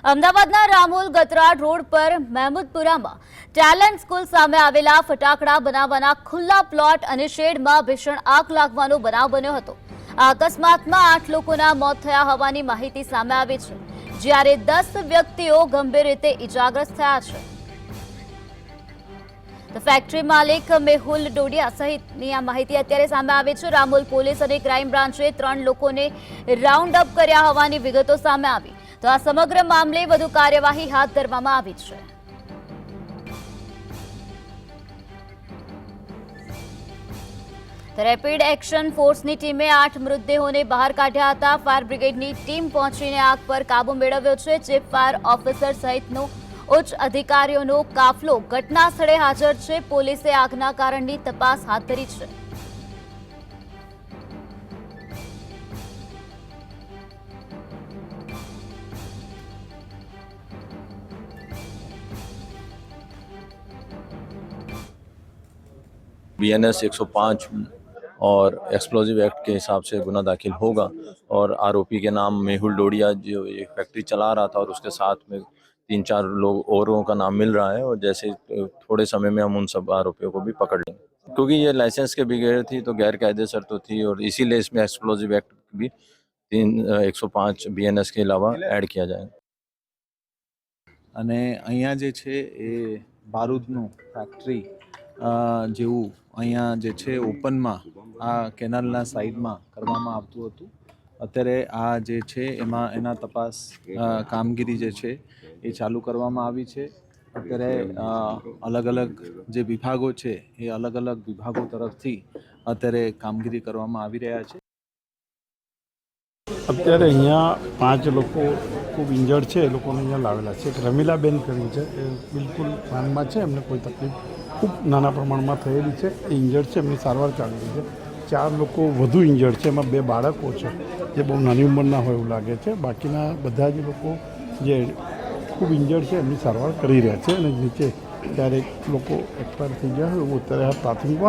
અમદાવાદના રામોલ ગતરાડ રોડ પર મહેમૂદપુરામાં talent school સામે આવેલા ફટાકડા બનાવવાના ખુલ્લા પ્લોટ અને શેડમાં ભીષણ આગ લાગવાનો બનાવ બન્યો હતો। આ અકસ્માતમાં 8 લોકોના મોત થયા હોવાની માહિતી સામે આવી છે, જ્યારે 10 વ્યક્તિઓ ગંભીર રીતે ઇજાગ્રસ્ત થયા છે। ફેક્ટરી માલિક મેહુલ ડોડિયા સહિતની આ માહિતી અત્યારે સામે આવી છે। રામોલ પોલીસ અને ક્રાઇમ બ્રાન્ચે 3 લોકોને રાઉન્ડ અપ કર્યા હોવાની વિગતો સામે આવી, તો આ સમગ્ર મામલે વધુ કાર્યવાહી હાથ ધરવામાં આવી છે। રેપિડ એક્શન ફોર્સની ટીમે 8 મૃતદેહોને બહાર કાઢ્યા હતા। ફાયર બ્રિગેડની ટીમ પહોંચીને આગ પર કાબુ મેળવ્યો છે। ચીફ ફાયર ઓફિસર સહિતનો ઉચ્ચ અધિકારીઓનો કાફલો ઘટના સ્થળે હાજર છે। પોલીસે આગના કારણની તપાસ હાથ ધરી છે। BNS 105 और एक्सप्लोजिव एक्ट के हिसाब से गुना दाखिल होगा और आरोपी के नाम मेहुल डोडिया जो एक फैक्ट्री चला रहा था और उसके साथ में 3-4 लोग औरों का नाम मिल रहा है और जैसे थोड़े समय में हम उन सब आरोपियों को भी पकड़ लेंगे, क्योंकि ये लाइसेंस के बगैर थी तो गैर कायदेसर तो थी और इसीलिए इसमें एक्सप्लोजिव एक्ट भी 105 BNS के अलावा ऐड किया जाएगा। અને અહીંયા જે છે એ બારૂદનું ફેક્ટરી જેવું અહીંયા જે છે ઓપનમાં આ કેનાલના સાઈડમાં કરવામાં આવતું હતું। અત્યારે આ જે છે એના તપાસ કામગીરી જે છે એ ચાલુ કરવામાં આવી છે। અત્યારે અલગ અલગ જે વિભાગો છે એ અલગ અલગ વિભાગો તરફથી અત્યારે કામગીરી કરવામાં આવી રહ્યા છે। અત્યારે અહીંયા 5 લોકો ખૂબ ઇન્જર્ડ છે, એ લોકોને અહીંયા લાવેલા છે। એક રમીલાબેન કરી છે, એ બિલકુલ ભાનમાં છે, એમને કોઈ તકલીફ ખૂબ નાના પ્રમાણમાં થયેલી છે, એ ઇન્જર્ડ છે, એમની સારવાર ચાલી રહી છે। 4 લોકો વધુ ઇન્જર્ડ છે, એમાં 2 બાળકો છે જે બહુ નાની ઉંમરના હોય એવું લાગે છે। બાકીના બધા જ લોકો જે ખૂબ ઇન્જર્ડ છે એમની સારવાર કરી રહ્યા છે અને નીચે ક્યારેક લોકો એક્સપાયર થઈ ગયા હોય એવું અત્યારે પ્રાથમિક